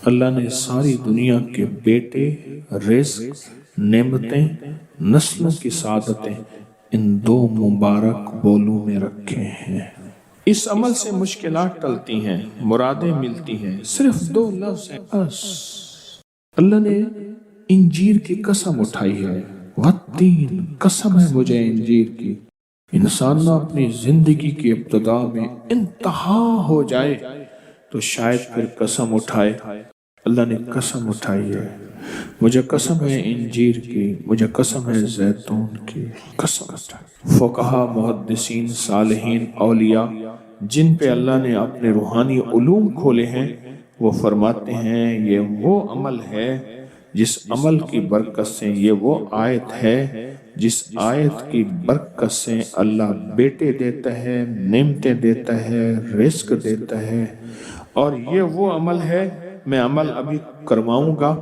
اللہ نے ساری دنیا کے بیٹے، رزق، نعمتیں، نسلوں کی سعادتیں ان دو مبارک بولوں میں رکھے ہیں۔ اس عمل سے مشکلات ٹلتی ہیں، مرادیں ملتی ہیں، صرف دو لفظ ہیں بس۔ اللہ نے انجیر کی قسم اٹھائی ہے، والتین، قسم ہے مجھے انجیر کی۔ انسان نہ اپنی زندگی کی ابتدا میں انتہا ہو جائے تو شاید پھر قسم اٹھائے۔ اللہ نے قسم اٹھائی ہے، مجھے قسم ہے انجیر کی، مجھے قسم ہے زیتون کی، قسم اٹھائی۔ فقہا، محدثین، صالحین، اولیاء جن پہ اللہ نے اپنے روحانی علوم کھولے ہیں، وہ فرماتے ہیں یہ وہ عمل ہے جس عمل کی برکت سے، یہ وہ آیت ہے جس آیت کی برکت سے اللہ بیٹے دیتا ہے، نعمتیں دیتا ہے، رزق دیتا ہے۔ اور یہ وہ عمل ہے، میں عمل ابھی کرواؤں گا،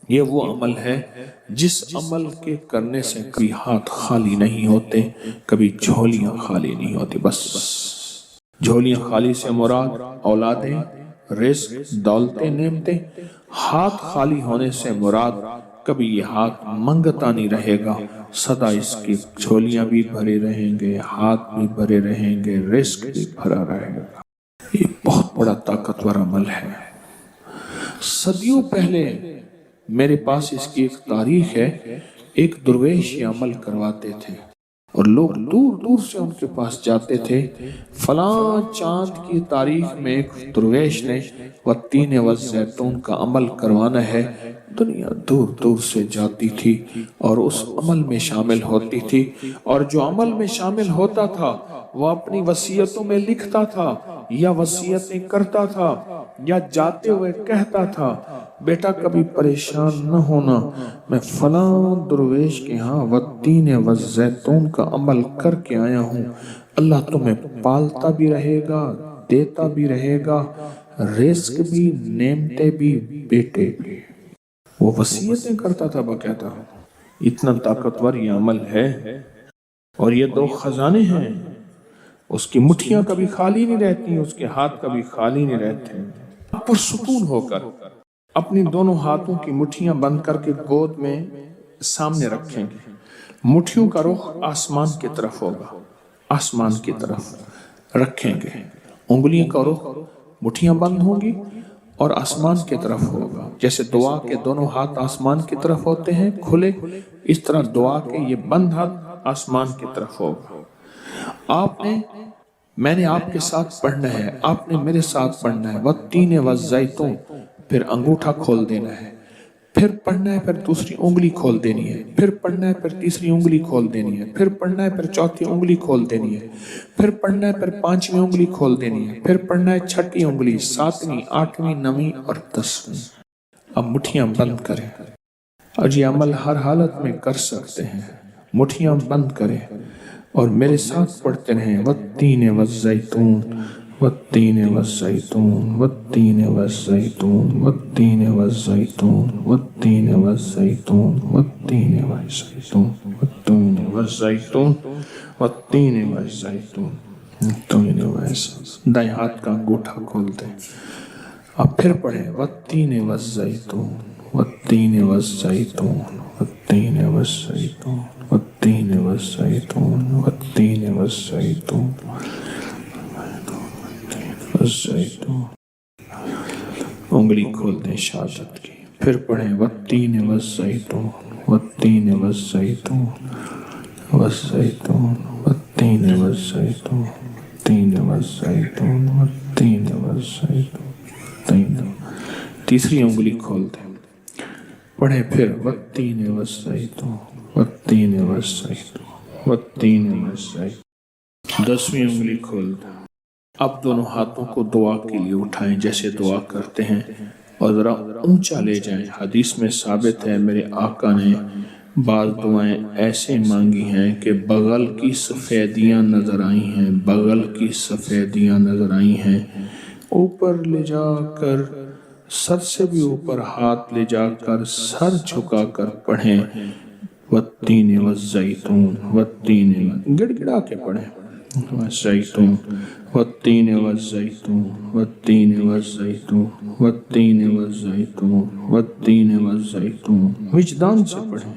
یہ وہ عمل ہے جس عمل کے کرنے سے کبھی ہاتھ خالی نہیں ہوتے، کبھی جھولیاں خالی نہیں ہوتی۔ بس جھولیاں خالی سے مراد اولادیں، رزق، دولتیں، نعمتیں۔ ہاتھ خالی ہونے سے مراد کبھی یہ ہاتھ منگتا نہیں رہے گا، سدا اس کی جھولیاں بھی بھرے رہیں گے، ہاتھ بھی بھرے رہیں گے، رزق بھی بھرا رہے گا۔ یہ بہت بڑا طاقتور عمل ہے۔ صدیوں پہلے میرے پاس اس کی ایک تاریخ ہے، ایک درویش یہ عمل کرواتے تھے اور لوگ دور دور سے ان کے پاس جاتے تھے۔ فلاں چاند کی تاریخ میں ایک درویش نے والتین والزیتون کا عمل کروانا ہے۔ دنیا دور دور سے جاتی تھی اور اس عمل میں شامل ہوتی تھی، اور جو عمل میں شامل ہوتا تھا وہ اپنی وصیتوں میں لکھتا تھا یا وصیتیں کرتا تھا یا جاتے ہوئے کہتا تھا، بیٹا کبھی پریشان نہ ہونا، میں فلاں درویش کے ہاں والتین والزیتون کا عمل کر کے آیا ہوں، اللہ تمہیں پالتا بھی رہے گا، دیتا بھی رہے گا، رزق بھی، نعمتیں بھی، بیٹے بھی۔ وہ وصیتیں کرتا تھا باقاعدہ۔ اتنا طاقتور یہ عمل ہے، اور یہ دو خزانے ہیں، اس کی مٹھیاں کبھی خالی نہیں رہتی، اس کے ہاتھ کبھی خالی نہیں رہتے۔ پرسکون ہو کر اپنی دونوں ہاتھوں کی مٹھیاں بند کر کے گود میں سامنے رکھیں گے، مٹھیوں کا رخ آسمان کی طرف ہوگا، آسمان کی طرف رکھیں گے، انگلیوں کا رخ، مٹھیاں بند ہوں گی اور آسمان کی طرف ہوگا۔ جیسے دعا کے دونوں ہاتھ آسمان کی طرف ہوتے ہیں کھلے، اس طرح دعا کے یہ بند ہاتھ آسمان کی طرف ہوگا۔ میں نے آپ کے ساتھ پڑھنا ہے، آپ نے میرے ساتھ پڑھنا ہے، والتین والزیتون، پھر انگوٹھا کھول دینا ہے، پھر پڑھنا ہے، پھر دوسری انگلی کھول دینی ہے، پھر پڑھنا ہے، پھر تیسری انگلی کھول دینی ہے، پھر پڑھنا ہے، پھر چوتھی انگلی کھول دینی ہے، پھر پڑھنا ہے، پھر پانچویں انگلی کھول دینی ہے، پھر پڑھنا ہے چھٹی انگلی، ساتویں، آٹھویں، نویں اور دسویں۔ اب مٹھیاں بند کریں، اور یہ عمل ہر حالت میں کر سکتے ہیں۔ مٹھیاں بند کریں اور میرے ساتھ پڑھتے رہیں، والتین والزیتون، والتین والزیتون، والتین والزیتون، والتین والزیتون، والتین والزیتون، والتین والزیتون، والتین والزیتون، والتین والزیتون، والتین والزیتون۔ دائیں ہاتھ کا انگوٹھا کھول دیں، اب پھر پڑھیں، والتین والزیتون، والتین والزیتون، والتین والزیتون، والتین والزیتون، والتین والزیتون، والزیتون۔ انگلی کھول دیں شہادت کی، پھر پڑھیں، والتین والزیتون، والتین والزیتون، والزیتون، والتین والزیتون، والتین والزیتون، والتین والزیتون۔ تیسری انگلی کھول دیں، پڑھیں پھر، والتین والزیتون، والتین والزیتون، والتین والزیتون۔ 10ویں انگلی کھول دیں۔ اب دونوں ہاتھوں کو دعا کے لیے اٹھائیں جیسے دعا کرتے ہیں، اور ذرا اونچا لے جائیں۔ حدیث میں ثابت ہے میرے آقا نے بعض دعائیں ایسے مانگی ہیں کہ بغل کی سفیدیاں نظر آئی ہیں، بغل کی سفیدیاں نظر آئی ہیں۔ اوپر لے جا کر، سر سے بھی اوپر ہاتھ لے جا کر، سر جھکا کر پڑھیں، والتین والزیتون، والتین، گڑ گڑا کے پڑھیں، والزيتون والتين والزيتون والتين والزيتون والتين والزيتون والتين والزيتون وجدان سے پڑھیں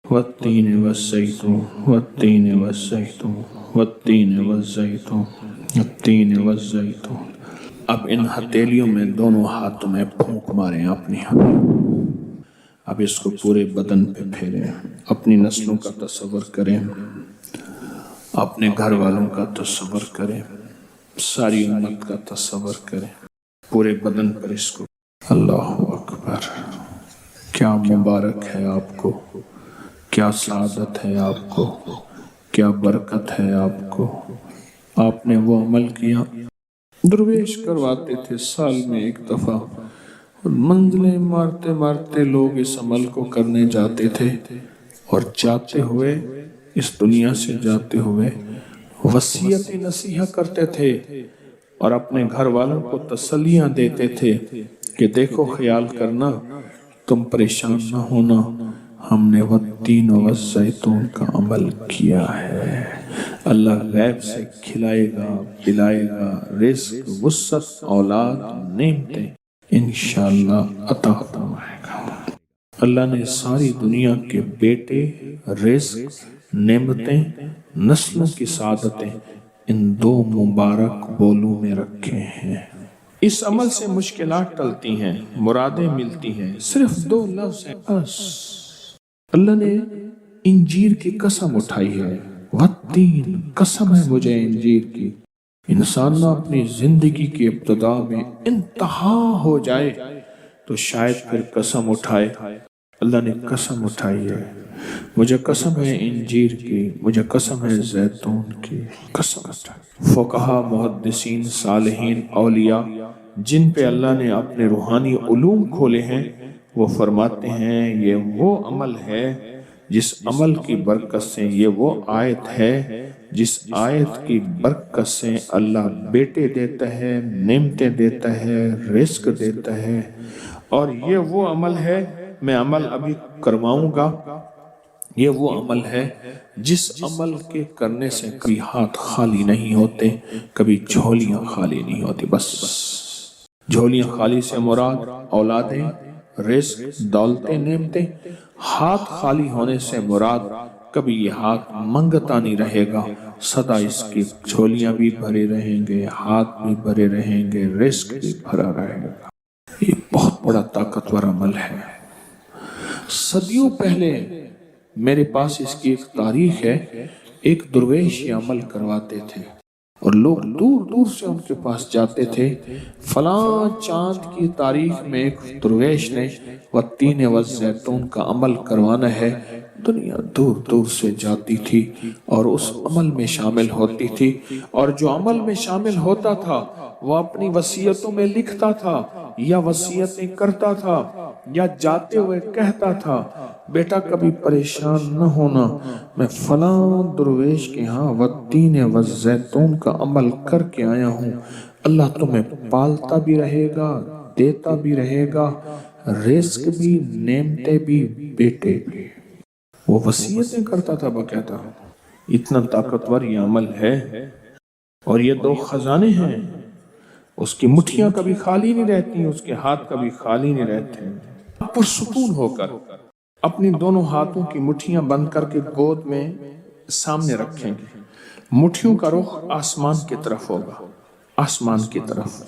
والتين والزيتون والتين والزيتون والتين والزيتون والتين والزيتون. اب ان ہتھیلیوں میں دونوں ہاتھوں میں پھونک ماریں اپنی. اب اس کو پورے بدن پہ پھیریں. اپنی نسلوں کا تصور کریں, اپنے گھر والوں کا تصور کریں, ساری امت کا تصور کریں, پورے بدن پر اس کو. اللہ اکبر. کیا مبارک ہے آپ کو, کیا سعادت ہے آپ کو, کیا برکت ہے آپ کو. آپ نے وہ عمل کیا. درویش کرواتے تھے سال میں ایک دفعہ, اور منزلیں مارتے مارتے لوگ اس عمل کو کرنے جاتے تھے, اور جاتے ہوئے اس دنیا سے جاتے ہوئے وصیت نصیحت کرتے تھے, اور اپنے گھر والوں کو تسلیاں دیتے تھے کہ دیکھو خیال کرنا, تم پریشان نہ ہونا, ہم نے والتین والزیتون کا عمل کیا ہے. اللہ غیب سے کھلائے گا, پلائے گا, رزق, وسعت, اولاد, نعمتیں انشاءاللہ عطا فرمائے گا. اللہ نے ساری دنیا کے بیٹے, رزق, نعمتیں, نسلوں کی سعادتیں ان دو مبارک بولوں میں رکھے ہیں. اس عمل سے مشکلات ٹلتی ہیں, مرادیں ملتی ہیں. صرف دو لفظ ہیں بس. اللہ نے انجیر کی قسم اٹھائی ہے. والتین, قسم ہے مجھے انجیر کی. انسان نہ اپنی زندگی کی ابتدا میں انتہا ہو جائے تو شاید پھر قسم اٹھائے. اللہ نے قسم اٹھائی ہے. مجھے قسم ہے انجیر کی, مجھے قسم ہے زیتون کی. قسم اٹھائی. فقہا, محدثین, صالحین, اولیاء جن پہ اللہ نے اپنے روحانی علوم کھولے ہیں, وہ فرماتے ہیں یہ وہ عمل ہے جس عمل کی برکت سے, یہ وہ آیت ہے جس آیت کی برکت سے اللہ بیٹے دیتا ہے, نعمتیں دیتا ہے, رزق دیتا ہے. اور یہ وہ عمل ہے, میں عمل ابھی کرواؤں گا, یہ وہ عمل ہے جس عمل کے کرنے سے کبھی ہاتھ خالی نہیں ہوتے, کبھی جھولیاں خالی نہیں ہوتی. بس جھولیاں خالی سے مراد اولادیں, رزق, دولتیں, نعمتیں. ہاتھ خالی ہونے سے مراد کبھی یہ ہاتھ منگتا نہیں رہے گا, سدا اس کی جھولیاں بھی بھرے رہیں گے, ہاتھ بھی بھرے رہیں گے, رزق بھی بھرا رہے گا. یہ بہت بڑا طاقتور عمل ہے. صدیوں پہلے میرے پاس اس کی ایک تاریخ ہے. ایک درویش یہ عمل کرواتے تھے, اور لوگ دور دور سے ان کے پاس جاتے تھے. فلاں چاند کی تاریخ میں ایک درویش نے والتین والزیتون کا عمل کروانا ہے. دنیا دور دور سے جاتی تھی اور اس عمل میں شامل ہوتی تھی, اور جو عمل میں شامل ہوتا تھا وہ اپنی وصیتوں میں لکھتا تھا, یا وصیتیں کرتا تھا, یا جاتے ہوئے کہتا تھا بیٹا کبھی پریشان نہ ہونا, میں فلاں درویش کے ہاں والتین والزیتون کا عمل کر کے آیا ہوں. اللہ تمہیں پالتا بھی رہے گا, دیتا بھی رہے گا, رزق بھی, نعمتیں بھی, بیٹے بھی. وہ وصیتیں کرتا تھا باقاعدہ. اتنا طاقتور یہ عمل ہے. اور یہ دو خزانے ہیں, اس کی مٹھیاں کبھی خالی نہیں رہتی, اس کے ہاتھ کبھی خالی نہیں رہتے. پرسکون ہو کر اپنی دونوں ہاتھوں کی مٹھیاں بند کر کے گود میں سامنے رکھیں گے. مٹھیوں کا رخ آسمان کی طرف ہوگا, آسمان کی طرف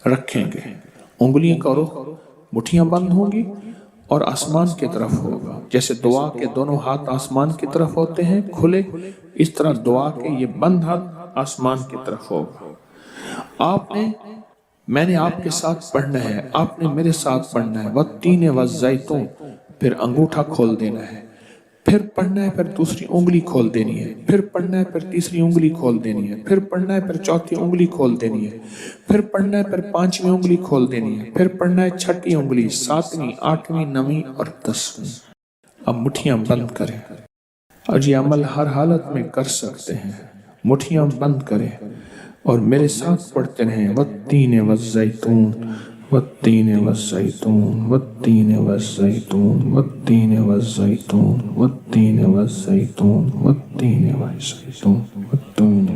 رکھیں گے. انگلیوں کا رخ, مٹھیاں بند ہوں گی اور آسمان کی طرف ہوگا. جیسے دعا کے دونوں ہاتھ آسمان کی طرف ہوتے ہیں کھلے, اس طرح دعا کے یہ بند ہاتھ آسمان کی طرف ہوگا. میں نے آپ کے ساتھ پڑھنا ہے, آپ نے میرے ساتھ پڑھنا ہے. والتین والزیتون, پھر انگوٹھا کھول دینا ہے, پھر پڑھنا ہے, پھر دوسری انگلی کھول دینی ہے, پھر پڑھنا ہے, پھر تیسری انگلی کھول دینی ہے, پھر پڑھنا ہے, پھر چوتھی انگلی کھول دینی ہے, پھر پڑھنا ہے, پھر پانچویں انگلی کھول دینی ہے, پھر پڑھنا ہے چھٹی انگلی, ساتویں, آٹھویں, نویں اور دسویں. اب مٹھیاں بند کریں, اور یہ عمل ہر حالت میں کر سکتے ہیں. مٹھیاں بند کریں اور میرے ساتھ پڑھتے رہیں والتین والزیتون والتین والزیتون والتین والزیتون والتین والزیتون والتین والزیتون والتین والزیتون والتین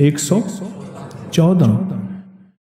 114।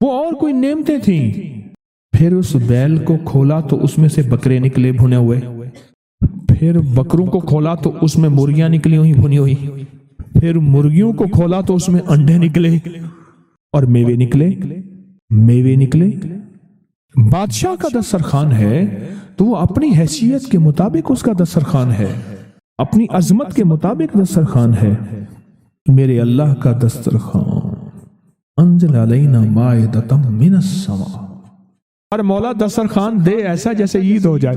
وہ اور کوئی نعمتیں تھیں۔ پھر اس بیل کو کھولا تو اس میں سے بکرے نکلے بھنے ہوئے، پھر بکروں کو کھولا تو اس میں مرغیاں نکلی ہوئی بھنی ہوئی، پھر مرغیوں کو کھولا تو اس میں انڈے نکلے اور میوے نکلے۔ بادشاہ کا دسترخوان ہے تو وہ اپنی حیثیت کے مطابق اس کا دسترخوان ہے، اپنی عظمت کے مطابق دسترخوان ہے۔ میرے اللہ کا دسترخوان انزل علینا مائدۃ من السماء، اور مولا دسترخوان دے ایسا جیسے عید ہو جائے۔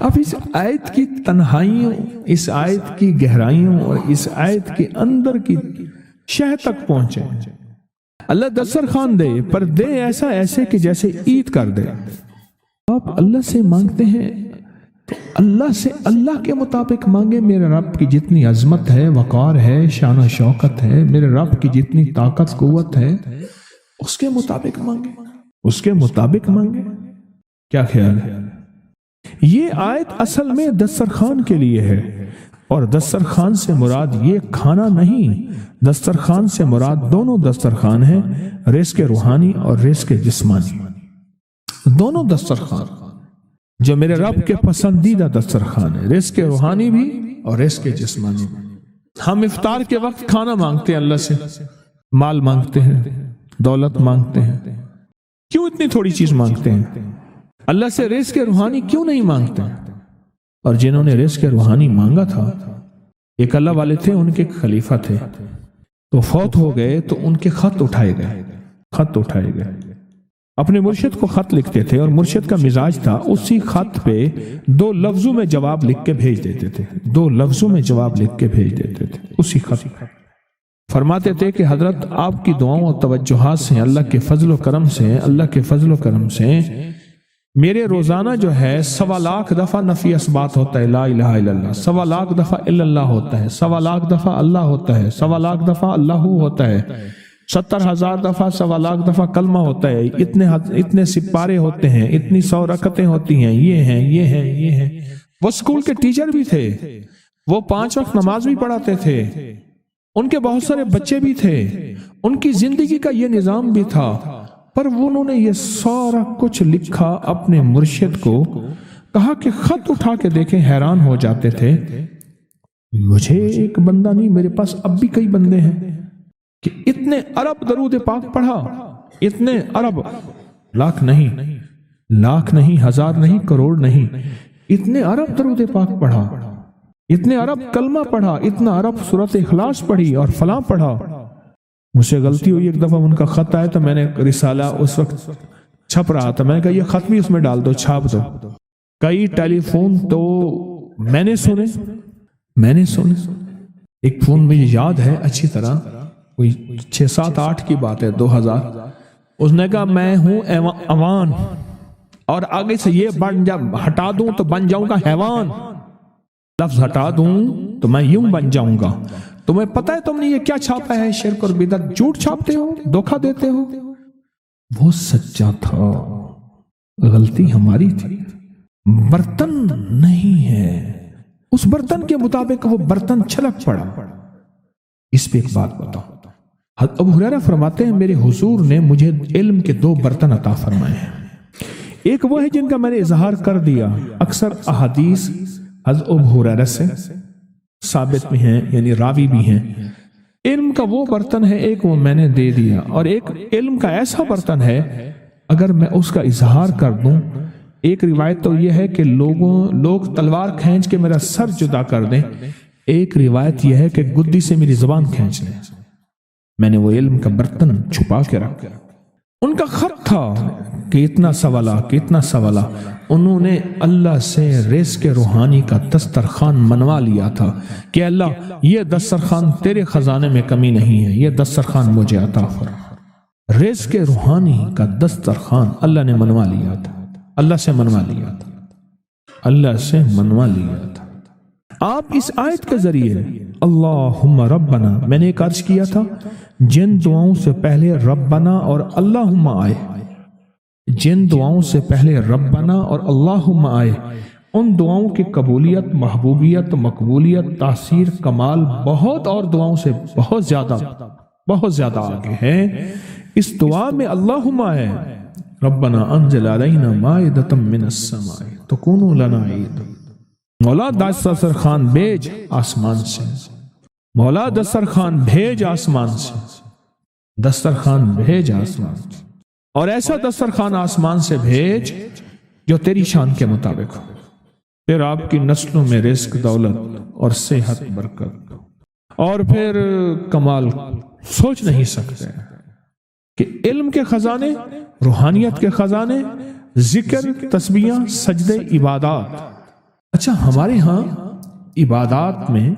اب اس آیت کی تنہائیوں، اس آیت کی گہرائیوں اور اس آیت کے اندر کی شہ تک پہنچے۔ اللہ دسترخوان دے، پر دے ایسا ایسے کہ جیسے عید کر دے۔ آپ اللہ سے مانگتے ہیں تو اللہ سے اللہ کے مطابق مانگے۔ میرے رب کی جتنی عظمت ہے، وقار ہے، شان و شوکت ہے، میرے رب کی جتنی طاقت قوت ہے، اس کے مطابق مانگے۔ کیا خیال ہے؟ یہ آیت اصل میں دسترخوان کے لیے ہے، اور دسترخوان سے مراد یہ کھانا نہیں، دسترخوان سے مراد دونوں دسترخوان ہیں، رزق روحانی اور رزق جسمانی، دونوں دسترخوان جو میرے رب کے پسندیدہ دسترخوان ہے، رزق روحانی بھی اور رزق جسمانی بھی۔ ہم افطار کے وقت کھانا مانگتے ہیں اللہ سے، مال مانگتے ہیں، دولت مانگتے ہیں، کیوں اتنی تھوڑی چیز مانگتے ہیں؟ اللہ سے رزق روحانی کیوں نہیں مانگتے؟ اور جنہوں نے رزق روحانی مانگا تھا، ایک اللہ والے تھے، ان کے خلیفہ تھے، تو فوت ہو گئے تو ان کے خط اٹھائے گئے، اپنے مرشد کو خط لکھتے تھے، اور مرشد کا مزاج تھا اسی خط پہ 2 لفظوں میں جواب لکھ کے بھیج دیتے تھے، اسی خط۔ فرماتے تھے کہ حضرت آپ کی دعاؤں اور توجہات سے، اللہ کے فضل و کرم سے میرے روزانہ جو ہے 1.25 لاکھ دفعہ نفی اثبات ہوتا ہے، لا الہ الا اللہ، 1.25 لاکھ دفعہ الا اللہ ہوتا ہے، 1.25 لاکھ دفعہ اللہ ہوتا ہے، 1.25 لاکھ دفعہ اللہ ہوتا ہے، 70,000 دفعہ 1.25 لاکھ دفعہ کلمہ ہوتا ہے، اتنے سپارے ہوتے ہیں، اتنی 100 رکعتیں ہوتی ہیں، یہ ہیں۔ وہ اسکول کے ٹیچر بھی تھے، وہ 5 وقت نماز بھی پڑھاتے تھے، ان کے بہت سارے بچے بھی تھے، ان کی زندگی کا یہ نظام بھی تھا، پر انہوں نے یہ سارا کچھ لکھا اپنے مرشد کو، کہا کہ خط اٹھا کے دیکھیں، حیران ہو جاتے تھے۔ مجھے ایک بندہ نہیں، میرے پاس اب بھی کئی بندے ہیں کہ اتنے ارب درود پاک پڑھا، اتنے ارب، لاکھ نہیں، ہزار نہیں، کروڑ نہیں، اتنے ارب درود پاک پڑھا، اتنے ارب کلمہ پڑھا، اتنا ارب سورۃ اخلاص پڑھی اور فلاں پڑھا۔ مجھ سے غلطی ہوئی، ایک دفعہ ان کا خط آیا تو میں نے رسالہ اس وقت چھپ رہا تھا، میں نے کہا یہ خط بھی اس میں ڈال دو، چھاپ دو۔ کئی ٹیلی فون تو میں نے سنے، ایک فون مجھے یاد ہے اچھی طرح، کوئی 6 7 8 کی بات ہے، 2000۔ اس نے کہا میں ہوں اوان، اور آگے سے یہ ہٹا دوں تو بن جاؤں گا حیوان، لفظ ہٹا دوں تو میں یوں بن جاؤں گا۔ تمہیں پتہ ہے تم نے یہ کیا چھاپا ہے؟ شرک اور بدعت، جھوٹ چھاپتے ہو، دھوکہ دیتے ہو۔ وہ سچا تھا، غلطی ہماری تھی، برتن نہیں ہے، اس برتن کے مطابق وہ برتن چھلک پڑا۔ اس پہ ایک بات بتاؤ، ابو ہریرہ فرماتے ہیں میرے حضور نے مجھے علم کے 2 برتن عطا فرمائے ہیں، ایک وہ ہے جن کا میں نے اظہار کر دیا، اکثر احادیث حضرت ابو ہریرہ سے ثابت بھی ہیں، یعنی راوی بھی ہیں۔ علم کا وہ برتن ہے، ایک وہ میں نے دے دیا، اور ایک علم کا ایسا برتن ہے اگر میں اس کا اظہار کر دوں، ایک روایت تو یہ ہے کہ لوگ تلوار کھینچ کے میرا سر جدا کر دیں، ایک روایت یہ ہے کہ گدی سے میری زبان کھینچ لیں۔ میں نے وہ علم کا برتن چھپا کے رکھا۔ ان کا خط تھا کہ اتنا سوالا، انہوں نے اللہ سے رزق روحانی کا دسترخوان منوا لیا تھا کہ اللہ یہ دسترخوان تیرے خزانے میں کمی نہیں ہے، یہ دسترخوان مجھے عطا فرما۔ رزق روحانی کا دسترخوان اللہ نے منوا لیا تھا، اللہ سے منوا لیا تھا۔ آپ اس آیت کے ذریعے اللہم ربنا، میں نے ایک عرض کیا تھا جن دعاؤں سے پہلے ربنا اور اللہم آئے، جن دعاؤں سے پہلے ربنا اور اللہم آئے، ان دعاؤں کی قبولیت، محبوبیت، مقبولیت، تاثیر، کمال بہت اور دعاؤں سے بہت زیادہ آگے ہے۔ اس دعا میں اللہم ہے ربنا انزل علینا مائدۃ من السماء تکون لنا عید، مولا دسترخوان بھیج آسمان سے، مولا دسترخوان بھیج آسمان سے، دسترخوان بھیج آسمان سے، اور ایسا دسترخوان آسمان سے بھیج جو تیری شان کے مطابق ہو، پھر آپ کی نسلوں میں رزق، دولت اور صحت، برکت، اور پھر کمال سوچ نہیں سکتے کہ علم کے خزانے، روحانیت کے خزانے، ذکر، تسبیحاں، سجدے، عبادات۔ اچھا، ہمارے ہاں عبادات میں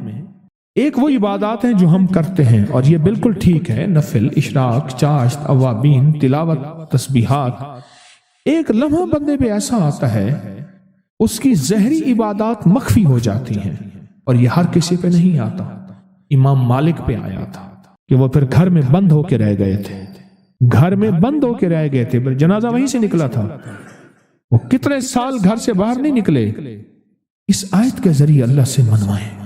ایک وہ عبادات ہیں جو ہم کرتے ہیں اور یہ بالکل ٹھیک ہے، نفل، اشراق، چاشت، اوابین، تلاوت، تسبیحات۔ ایک لمحہ بندے پہ ایسا آتا ہے اس کی ظاہری عبادات مخفی ہو جاتی ہیں، اور یہ ہر کسی پہ نہیں آتا۔ امام مالک پہ آیا تھا کہ وہ پھر گھر میں بند ہو کے رہ گئے تھے، گھر میں بند ہو کے رہ گئے تھے، پھر جنازہ وہیں سے نکلا تھا، وہ کتنے سال گھر سے باہر نہیں نکلے۔ اس آیت کے ذریعے اللہ سے منوائیں